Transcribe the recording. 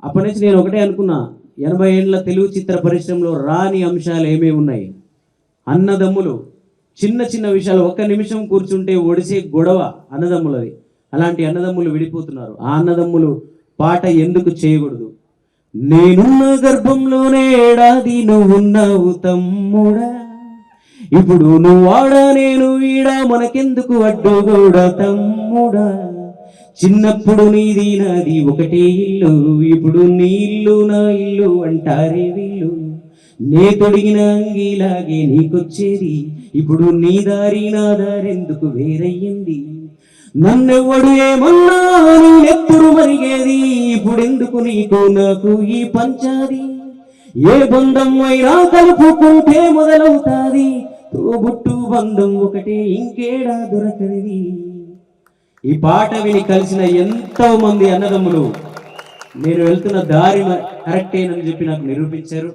అప్పటి నుంచి నేను ఒకటే అనుకున్నా, 80 ఏళ్ళ తెలుగు చిత్ర పరిశ్రమలో రాని అంశాలు ఏమేమి ఉన్నాయి. అన్నదమ్ములు చిన్న చిన్న విషయాలు ఒక్క నిమిషం కూర్చుంటే ఒడిసే గొడవ అన్నదమ్ములది. అలాంటి అన్నదమ్ములు విడిపోతున్నారు. ఆ అన్నదమ్ములు పాట ఎందుకు చేయకూడదు? నేనున్న గర్భంలోనే ఏడాది నువ్వున్నావు తమ్ముడా, ఇప్పుడు నువ్వు ఆడ నేను ఈడ మనకెందుకు అడ్డుగోడా తమ్ముడా, చిన్నప్పుడు నీది నాది ఒకటే ఇల్లు, ఇప్పుడు నీ ఇల్లు నా ఇల్లు అంటారే వీళ్ళు, నే తొడిగిన అంగిలాగే నీకొచ్చేది, ఇప్పుడు నీ దారి నా దారెందుకు వేరయ్యింది, నన్నెవ్వడు ఏమన్నా ఎప్పుడు మరిగేది, ఇప్పుడెందుకు నీకు నాకు ఈ పంచాది, ఏ బంధం అయినా కలుపుకుంటే మొదలవుతాది, తోబుట్టు బంధం ఒకటే ఇంకేడా దొరకనిది. ఈ పాట విని కలిసిన ఎంతో మంది అన్నదమ్ములు నేను వెళ్తున్న దారి కరెక్టేనని చెప్పి నాకు నిరూపించారు.